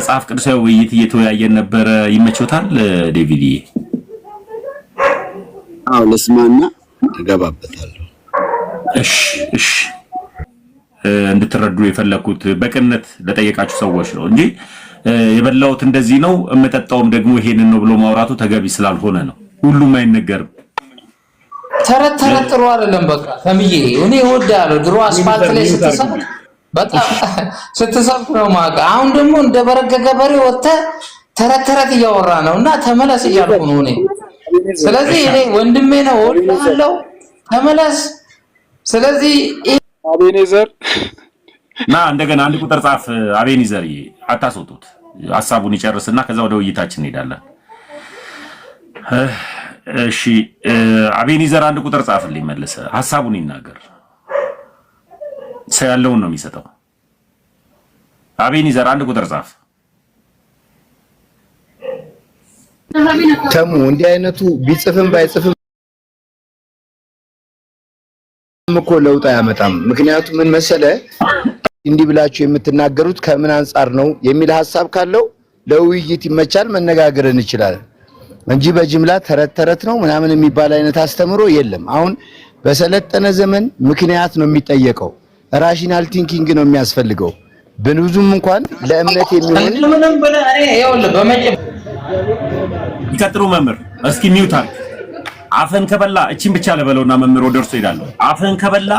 መጽሐፍ ቅዱሳዊ ውይይት እየተወያየን ነበረ። ይመቾታል ዴቪድ? አዎ ለስማና እገባበታለሁ። እሺ እንድትረዱ የፈለኩት በቅንነት ለጠየቃችሁ ሰዎች ነው እንጂ የበላውት እንደዚህ ነው እመጠጣውም ደግሞ ይሄንን ነው ብሎ ማውራቱ ተገቢ ስላልሆነ ነው። ሁሉም አይነገርም። ተረት ጥሩ አይደለም። በቃ ከምዬ እኔ እወዳለሁ። ድሮ አስፋልት ላይ ስትሰብክ ነው ማውቀው። አሁን ደግሞ እንደ በረገገ በሬ ወጥተህ ተረት እያወራ ነውና ተመለስ እያልኩ ነው እኔ። ስለዚህ እኔ ወንድሜ ነው እወዳለሁ፣ ተመለስ። ስለዚህ አቤኔዘር እንደገና አንድ ቁጥር ጻፍ። አቤኔዘር አታስወጡት፣ ሐሳቡን ይጨርስና ከዛ ወደ ውይይታችን እንሄዳለን። እሺ አቤኔዘር አንድ ቁጥር ጻፍልኝ፣ መልሰ ሐሳቡን ይናገር። ሰው ያለውን ነው የሚሰጠው። አቤኔዘር አንድ ቁጥር ጻፍ። ተሙ እንዲህ አይነቱ ቢጽፍም ባይጽፍም እኮ ለውጥ አያመጣም። ምክንያቱም ምን መሰለ፣ እንዲህ ብላችሁ የምትናገሩት ከምን አንፃር ነው የሚል ሐሳብ ካለው ለውይይት ይመቻል፣ መነጋገር እንችላለን እንጂ በጅምላ ተረት ነው ምናምን የሚባል አይነት አስተምሮ የለም። አሁን በሰለጠነ ዘመን ምክንያት ነው የሚጠየቀው፣ ራሽናል ቲንኪንግ ነው የሚያስፈልገው። ብዙም እንኳን ለእምነት የሚሆን ምንም ብለ እኔ ይኸውልህ ይቀጥሉ መምህር። እስኪ ሚውት አድርግ። አፈን ከበላ እቺን ብቻ ለበለውና መምህር ወደ እርሱ ይላል። አፈን ከበላ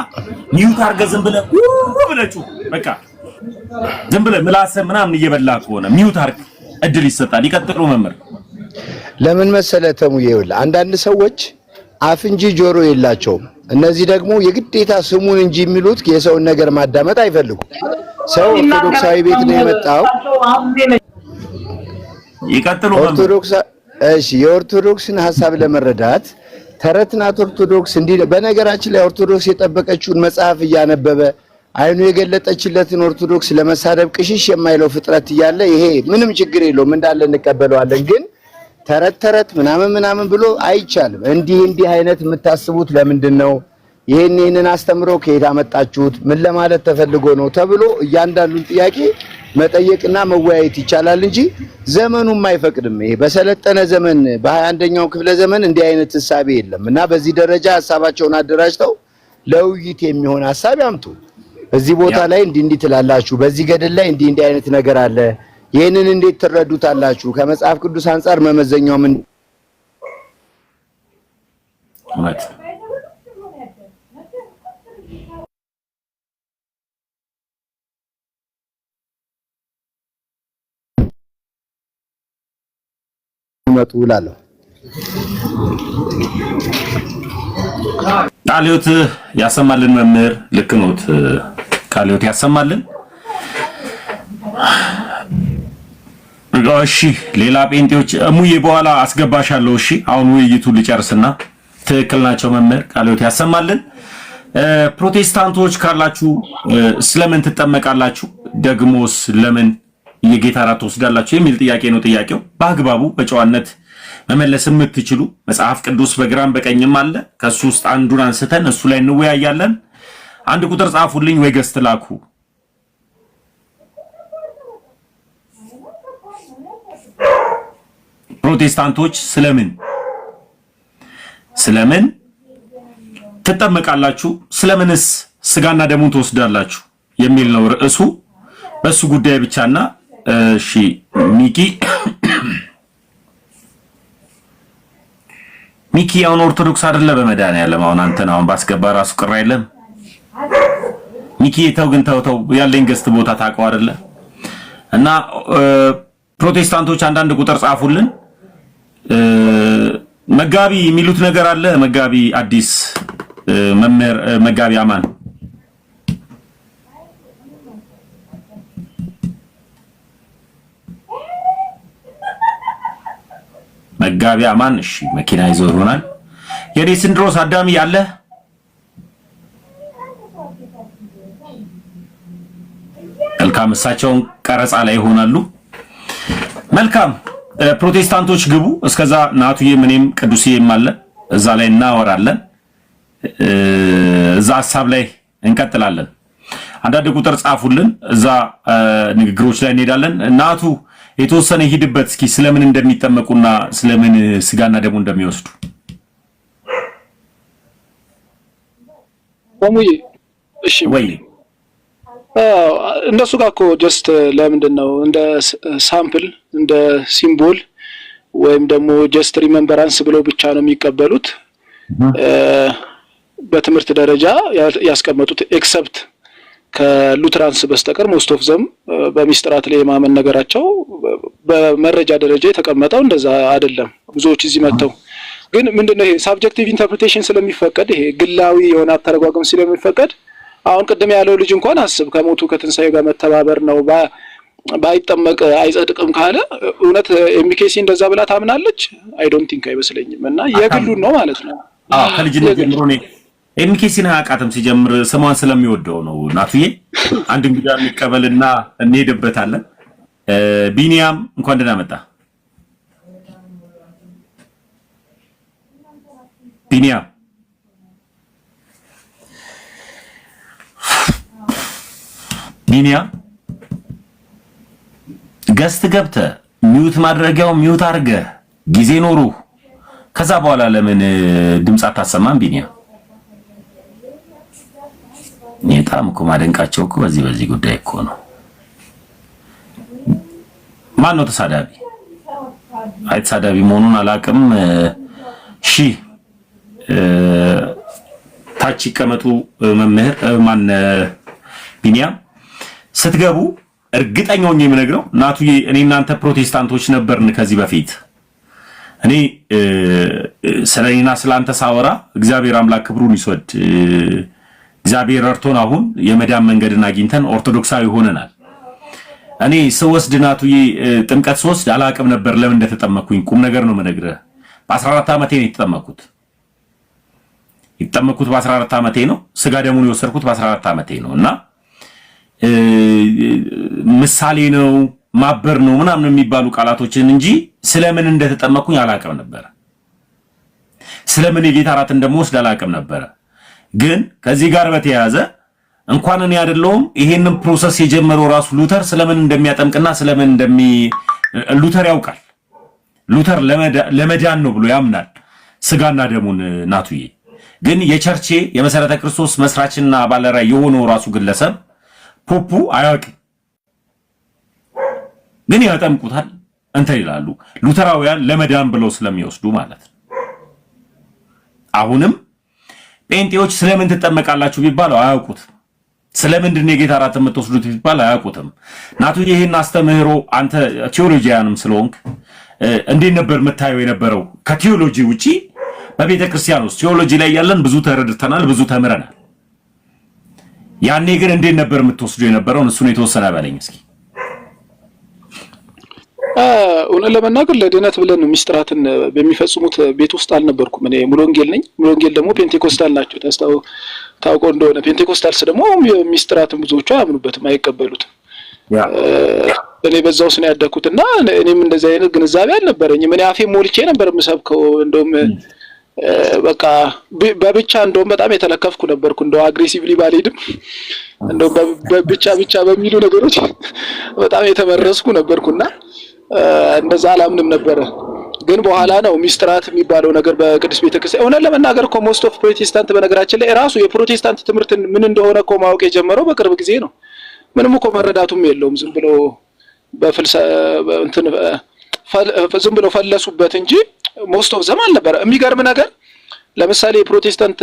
ሚውት አድርገህ ዝም ብለህ ብለጩ በቃ ዝም ብለህ ምላስህ ምናምን እየበላ ከሆነ ሚውት አድርግ፣ እድል ይሰጣል። ይቀጥሉ መምህር። ለምን መሰለ ተሙዬ፣ ይኸውልህ አንዳንድ ሰዎች አፍ እንጂ ጆሮ የላቸውም። እነዚህ ደግሞ የግዴታ ስሙን እንጂ የሚሉት የሰውን ነገር ማዳመጥ አይፈልጉም። ሰው ኦርቶዶክሳዊ ቤት ነው የመጣው። ይቀጥሉ ኦርቶዶክስ። እሺ የኦርቶዶክስን ሐሳብ ለመረዳት ተረትናት ኦርቶዶክስ እንዲህ። በነገራችን ላይ ኦርቶዶክስ የጠበቀችውን መጽሐፍ እያነበበ አይኑ የገለጠችለትን ኦርቶዶክስ ለመሳደብ ቅሽሽ የማይለው ፍጥረት እያለ ይሄ ምንም ችግር የለውም፣ እንዳለ እንቀበለዋለን። ግን ተረት ምናምን ብሎ አይቻልም። እንዲህ አይነት የምታስቡት ለምንድን ነው? ይሄንን አስተምሮ ከሄዳ መጣችሁት? ምን ለማለት ተፈልጎ ነው ተብሎ እያንዳንዱን ጥያቄ መጠየቅና መወያየት ይቻላል እንጂ ዘመኑም አይፈቅድም። ይሄ በሰለጠነ ዘመን በ21ኛው ክፍለ ዘመን እንዲህ አይነት ሐሳብ የለም እና በዚህ ደረጃ ሐሳባቸውን አደራጅተው ለውይይት የሚሆን ሐሳብ ያምጡ። በዚህ ቦታ ላይ እንዲህ ትላላችሁ፣ በዚህ ገደል ላይ እንዲህ አይነት ነገር አለ፣ ይሄንን እንዴት ትረዱታላችሁ? ከመጽሐፍ ቅዱስ አንፃር መመዘኛው ምን ማለት መጡ እላለሁ። ቃልዮት ያሰማልን መምህር። ልክ ኖት። ቃልዮት ያሰማልን። እሺ ሌላ ጴንጤዎች እሙዬ በኋላ አስገባሻለሁ። እሺ አሁን ውይይቱ ልጨርስና ትክክል ናቸው መምህር። ቃልዮት ያሰማልን። ፕሮቴስታንቶች ካላችሁ ስለምን ትጠመቃላችሁ? ደግሞስ ለምን የጌታ እራት ትወስዳላችሁ የሚል ጥያቄ ነው። ጥያቄው በአግባቡ በጨዋነት መመለስ የምትችሉ መጽሐፍ ቅዱስ በግራም በቀኝም አለ። ከሱ ውስጥ አንዱን አንስተን እሱ ላይ እንወያያለን። አንድ ቁጥር ጻፉልኝ ወይ ገስት ላኩ። ፕሮቴስታንቶች ስለምን ትጠመቃላችሁ? ስለምንስ ስጋና ደሙን ትወስዳላችሁ የሚል ነው ርዕሱ። በሱ ጉዳይ ብቻና እሺ ሚኪ አሁን ኦርቶዶክስ አይደለ? በመድኃኒዓለም አሁን አንተን አሁን ባስገባ ራሱ ቅር አይለም። ሚኪ ተው ግን ተው ያለኝ ገስት ቦታ ታውቀው አይደለ? እና ፕሮቴስታንቶች አንዳንድ ቁጥር ጻፉልን። መጋቢ የሚሉት ነገር አለ። መጋቢ አዲስ መምህር መጋቢ አማን መጋቢ አማን። እሺ መኪና ይዞ ይሆናል። የኔ ስንድሮስ አዳሚ ያለ መልካም፣ እሳቸውን ቀረጻ ላይ ይሆናሉ። መልካም ፕሮቴስታንቶች ግቡ። እስከዛ ናቱዬ ምንም ቅዱስዬም አለ፣ እዛ ላይ እናወራለን። እዛ ሐሳብ ላይ እንቀጥላለን። አንዳንድ ቁጥር ጻፉልን፣ እዛ ንግግሮች ላይ እንሄዳለን። ናቱ የተወሰነ ሂድበት እስኪ ስለምን እንደሚጠመቁና ስለምን ስጋና ደሙ እንደሚወስዱ ወሙይ እሺ ወይ እነሱ ጋር እኮ ጀስት ለምንድነው እንደ ሳምፕል እንደ ሲምቦል ወይም ደግሞ ጀስት ሪሜምበራንስ ብለው ብቻ ነው የሚቀበሉት በትምህርት ደረጃ ያስቀመጡት ኤክሰፕት ከሉትራንስ በስተቀር ሞስት ኦፍ ዘም በሚስጥራት ላይ የማመን ነገራቸው በመረጃ ደረጃ የተቀመጠው እንደዛ አይደለም ብዙዎች እዚህ መተው ግን ምንድነው ይሄ ሳብጀክቲቭ ኢንተርፕሪቴሽን ስለሚፈቀድ ይሄ ግላዊ የሆነ አተረጓጎም ስለሚፈቀድ አሁን ቀደም ያለው ልጅ እንኳን አስብ ከሞቱ ከትንሳኤ ጋር መተባበር ነው ባይጠመቅ አይጸድቅም ካለ እውነት ኤምኬሲ እንደዛ ብላ ታምናለች አይ ዶንት ቲንክ አይመስለኝም እና የግሉን ነው ማለት ነው ከልጅነት ጀምሮ ነው ኤምኬሲን አቃተም ሲጀምር ስሟን ስለሚወደው ነው ናቱዬ አንድ እንግዳ እንቀበልና እንሄድበታለን ቢኒያም እንኳን ደህና መጣ ቢኒያም ገስት ገብተ ሚውት ማድረጊያው ሚውት አርገ ጊዜ ኖሩ ከዛ በኋላ ለምን ድምጽ አታሰማም ቢኒያም ኔታም እኮ ማደንቃቸው እኮ በዚህ ጉዳይ እኮ ነው ማን ነው ተሳዳቢ አይ ተሳዳቢ መሆኑን አላቅም እሺ ታች ይቀመጡ መምህር ማን ቢኒያም ስትገቡ እርግጠኛው ነኝ የምነግረው ናቱዬ እኔ እናንተ ፕሮቴስታንቶች ነበርን ከዚህ በፊት እኔ ስለኔና ስላንተ ሳወራ እግዚአብሔር አምላክ ክብሩን ይስወድ እግዚአብሔር ረድቶን አሁን የመዳን መንገድን አግኝተን ኦርቶዶክሳዊ ሆነናል እኔ ስወስድ ናቱዬ ጥምቀት ስወስድ አላቅም ነበር ለምን እንደተጠመኩኝ ቁም ነገር ነው የምነግርህ በ14 ዓመቴ ነው የተጠመኩት በ14 ዓመቴ ነው ስጋ ደሙን የወሰድኩት በ14 ዓመቴ ነው እና ምሳሌ ነው ማበር ነው ምናምን የሚባሉ ቃላቶችን እንጂ ስለምን እንደተጠመኩኝ አላቅም ነበር ስለምን የጌታ ራት እንደምወስድ አላቅም ነበር ግን ከዚህ ጋር በተያያዘ እንኳን እኔ አይደለሁም ይሄንን ፕሮሰስ የጀመረው ራሱ ሉተር ስለምን እንደሚያጠምቅና ስለምን ሉተር ያውቃል ሉተር ለመዳን ነው ብሎ ያምናል ስጋና ደሙን ናቱዬ ግን የቸርቼ የመሰረተ ክርስቶስ መስራችና ባለራዕይ የሆነው ራሱ ግለሰብ ፖፑ አያውቅም ግን ያጠምቁታል እንተ ይላሉ ሉተራውያን ለመዳን ብለው ስለሚወስዱ ማለት ነው አሁንም ጴንጤዎች ስለምን ትጠመቃላችሁ ቢባሉ አያውቁት ስለምንድን ነው የጌታ ራት የምትወስዱት ቢባል አያውቁትም ናቱዬ ይሄን አስተምህሮ አንተ ቲዮሎጂያንም ስለሆንክ እንዴት ነበር መታየው የነበረው ከቲዮሎጂ ውጪ በቤተ ክርስቲያን ውስጥ ቲዮሎጂ ላይ ያለን ብዙ ተረድተናል ብዙ ተምረናል ያኔ ግን እንዴት ነበር የምትወስዱ የነበረው እሱን የተወሰነ ባለኝ እስኪ እውነት ለመናገር ለድነት ብለን ነው ሚስጥራትን በሚፈጽሙት ቤት ውስጥ አልነበርኩም እኔ ሙሉ ወንጌል ነኝ ሙሉ ወንጌል ደግሞ ፔንቴኮስታል ናቸው ታውቀው እንደሆነ ፔንቴኮስታልስ ደግሞ ሚስጥራትን ብዙዎቹ አያምኑበትም አይቀበሉትም እኔ በዛው ስነ ያደኩትና እኔም እንደዚህ አይነት ግንዛቤ አልነበረኝም እኔ አፌ ሞልቼ ነበር የምሰብከው እንደውም በቃ በብቻ እንደውም በጣም የተለከፍኩ ነበርኩ እንደው አግሬሲቭሊ ባልሄድም እንደው በብቻ በሚሉ ነገሮች በጣም የተመረስኩ ነበርኩና እንደዛ አላምንም ነበር ግን በኋላ ነው ሚስጥራት የሚባለው ነገር በቅዱስ ቤተክርስቲያን እውነት ለመናገር እኮ ሞስት ኦፍ ፕሮቴስታንት በነገራችን ላይ ራሱ የፕሮቴስታንት ትምህርት ምን እንደሆነ እኮ ማወቅ የጀመረው በቅርብ ጊዜ ነው ምንም እኮ መረዳቱም የለውም ዝም ብሎ ዝም ብሎ ፈለሱበት እንጂ ሞስት ኦፍ ዘማን ነበር የሚገርም ነገር ለምሳሌ የፕሮቴስታንት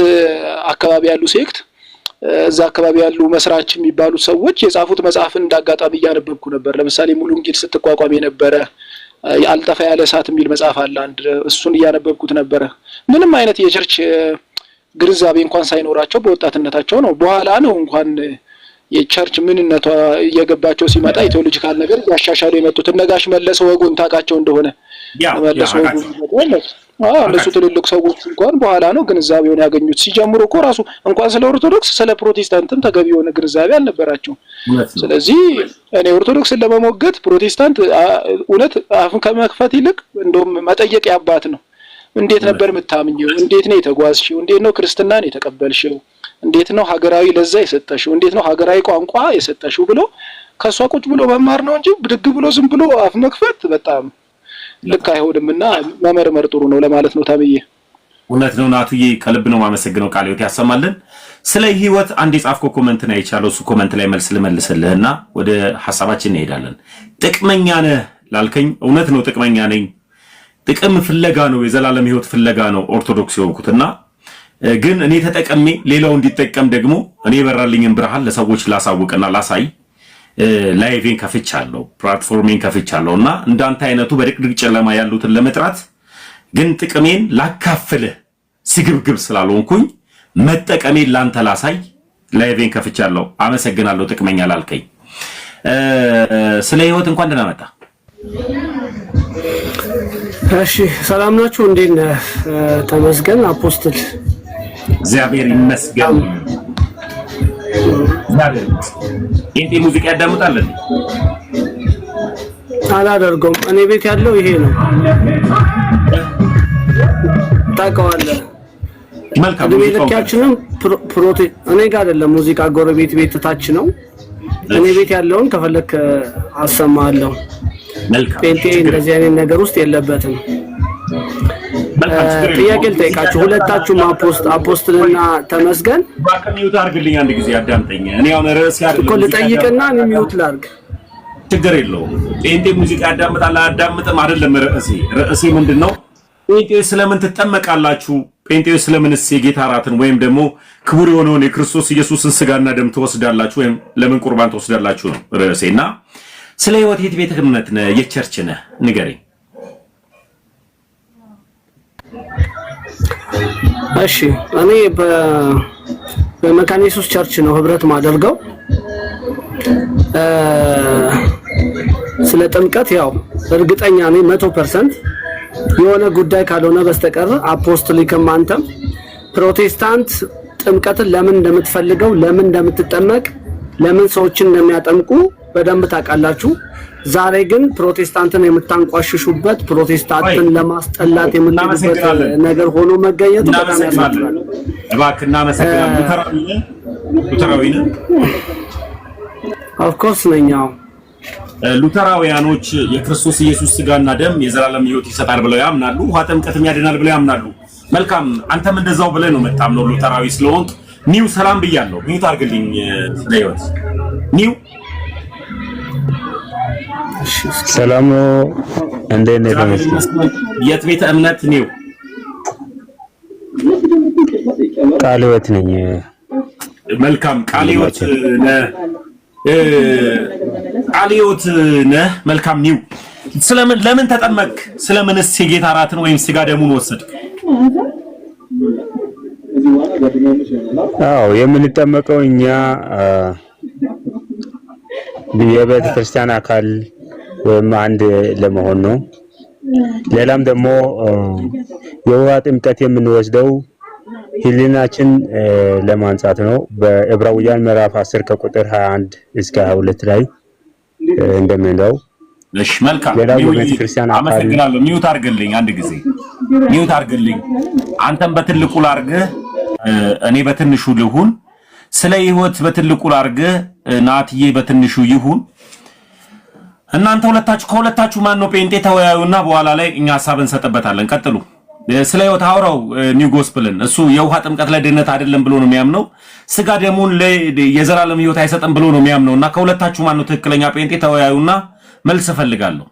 አካባቢ ያሉ ሴክት እዛ አካባቢ ያሉ መስራች የሚባሉ ሰዎች የጻፉት መጽሐፍን እንዳጋጣሚ ያነበብኩ ነበር ለምሳሌ ሙሉ ወንጌል ስትቋቋም የነበረ ያልጠፋ ያለ እሳት የሚል መጽሐፍ አለ አንድ እሱን ያነበብኩት ነበር ምንም አይነት የቸርች ግንዛቤ እንኳን ሳይኖራቸው በወጣትነታቸው ነው በኋላ ነው እንኳን የቸርች ምንነቷ እየገባቸው ሲመጣ የቴዎሎጂካል ነገር ያሻሻሉ የመጡት ነጋሽ መለሰ ወጉን ታቃቸው እንደሆነ መለሰ ወጉን እነሱ ትልልቅ ሰዎች እንኳን በኋላ ነው ግንዛቤውን ያገኙት ሲጀምሩ እኮ ራሱ እንኳን ስለ ኦርቶዶክስ ስለ ፕሮቴስታንትም ተገቢ የሆነ ግንዛቤ አልነበራቸው ስለዚህ እኔ ኦርቶዶክስን ለመሞገት ፕሮቴስታንት እውነት አፉን ከመክፈት ይልቅ እንደውም መጠየቅ ያባት ነው እንዴት ነበር የምታምኘው እንዴት ነው የተጓዝሽው እንዴት ነው ክርስትናን የተቀበልሽው እንዴት ነው ሀገራዊ ለዛ የሰጠሽው እንዴት ነው ሀገራዊ ቋንቋ የሰጠሽው ብሎ ከሷ ቁጭ ብሎ መማር ነው እንጂ ብድግ ብሎ ዝም ብሎ አፍ መክፈት በጣም ልክ አይሆንምና መመርመር ጥሩ ነው ለማለት ነው። ታብዬ እውነት ነው ናቱዬ፣ ከልብ ነው ማመሰግነው። ቃለ ሕይወት ያሰማልን። ስለ ህይወት አንድ የጻፍከው ኮሜንት ነው አይቻለሁ። እሱ ኮሜንት ላይ መልስ ልመልስልህና ወደ ሐሳባችን እንሄዳለን። ጥቅመኛ ነህ ላልከኝ እውነት ነው፣ ጥቅመኛ ነኝ። ጥቅም ፍለጋ ነው፣ የዘላለም ህይወት ፍለጋ ነው ኦርቶዶክስ የሆንኩትና ግን እኔ ተጠቀሜ ሌላው እንዲጠቀም ደግሞ እኔ የበራልኝን ብርሃን ለሰዎች ላሳውቅና ላሳይ ላይቬን ከፍቻለሁ፣ ፕላትፎርሜን ከፍቻለሁና እንዳንተ አይነቱ በድቅድቅ ጨለማ ያሉትን ለመጥራት ግን ጥቅሜን ላካፍልህ ስግብግብ ስላልሆንኩኝ መጠቀሜን ላንተ ላሳይ ላይቬን ከፍቻለሁ። አመሰግናለሁ ጥቅመኛ ላልከኝ። ስለ ህይወት እንኳን ደህና መጣ። እሺ ሰላም ናችሁ? እንዴት ነህ? ተመስገን አፖስትል። እግዚአብሔር ይመስገን። ኢንቲ ሙዚቃ ያዳምጣል? አላደርገውም። እኔ ቤት ያለው ይሄ ነው። ታውቀዋለህ። መልካም ቤተክርስቲያችንም እኔ ጋር አይደለም ሙዚቃ፣ ጎረቤት ቤት ታች ነው። እኔ ቤት ያለውን ከፈለክ አሰማለሁ። መልካም ጴንጤ እንደዚህ አይነት ነገር ውስጥ የለበትም። ጥያቄ ልጠይቃችሁ ሁለታችሁም አፖስትልና ተመስገን ባከሚውት አድርግልኝ አንድ ጊዜ አዳምጠኝ። እኔ አሁን ርዕስ ያድርግ እኮ ልጠይቅና እኔ ሚውት ላድርግ። ችግር የለውም። ጴንጤ ሙዚቃ ያዳምጣል አያዳምጥም አይደለም ርዕሴ ምንድነው? ጴንጤ ስለምን ትጠመቃላችሁ? ጴንጤ ስለምንስ የጌታ እራትን ወይም ደግሞ ክቡር የሆነውን የክርስቶስ ኢየሱስን ስጋና ደም ትወስዳላችሁ ወይም ለምን ቁርባን ትወስዳላችሁ ነው ርዕሴና ስለ ህይወት የት ቤተ እምነት ነህ? የቸርች ነህ? ንገረኝ። እሺ እኔ በመካነ ኢየሱስ ቸርች ነው ህብረት ማደርገው። ስለ ጥምቀት ያው እርግጠኛ ነኝ 100% የሆነ ጉዳይ ካልሆነ በስተቀር አፖስቶሊክም አንተም ፕሮቴስታንት ጥምቀትን ለምን እንደምትፈልገው ለምን እንደምትጠመቅ ለምን ሰዎችን እንደሚያጠምቁ በደንብ ታውቃላችሁ። ዛሬ ግን ፕሮቴስታንትን የምታንቋሽሹበት ፕሮቴስታንትን ለማስጠላት የምትሉበት ነገር ሆኖ መገኘቱ በጣም ያሳዝናል። እባክህ እናመሰግናለን። ሉተራዊ ነህ? ኦፍ ኮርስ ነኝ። ሉተራውያኖች የክርስቶስ ኢየሱስ ስጋና ደም የዘላለም ህይወት ይሰጣል ብለው ያምናሉ። ውሃ ጥምቀትም ያድናል ብለው ያምናሉ። መልካም፣ አንተም እንደዛው ብለህ ነው የምታምነው ሉተራዊ ስለሆንክ። ኒው ሰላም ብያለሁ። ሚውት አድርግልኝ ስለ ህይወት ኒው። ሰላም ነው። እንዴት ነህ? ተመስገን። የት ቤተ እምነት ኒው? ቃለ ሕይወት ነኝ። መልካም፣ ቃለ ሕይወት ነህ? ቃለ ሕይወት ነህ? መልካም ኒው። ለምን ተጠመቅ? ስለምንስ የጌታ እራትን ወይም ስጋ ደሙን ወሰድክ? አዎ የምንጠመቀው እኛ የቤተ ክርስቲያን አካል ወይም አንድ ለመሆን ነው። ሌላም ደግሞ የውሃ ጥምቀት የምንወስደው ሕሊናችን ለማንጻት ነው። በዕብራውያን ምዕራፍ 10 ከቁጥር 21 እስከ 22 ላይ እንደምንለው። እሺ መልካም። ሌላው የቤተ ክርስቲያን አካል። አመሰግናለሁ። ሚውት አድርግልኝ አንድ ጊዜ ሚውት አድርግልኝ። አንተም በትልቁ ላርግህ፣ እኔ በትንሹ ልሁን። ስለ ህይወት በትልቁ ላርግህ፣ ናትዬ በትንሹ ይሁን። እናንተ ከሁለታችሁ ማን ነው ጴንጤ? ተወያዩና በኋላ ላይ እኛ ሐሳብ እንሰጥበታለን። ቀጥሉ። ስለ ህይወት አውራው ኒው ጎስፕልን እሱ የውሃ ጥምቀት ላይ ድነት አይደለም ብሎ ነው የሚያምነው። ስጋ ደሙን የዘላለም ህይወት አይሰጥም ብሎ ነው የሚያምነውና ከሁለታችሁ ማን ነው ትክክለኛ ጴንጤ? ተወያዩና መልስ እፈልጋለሁ።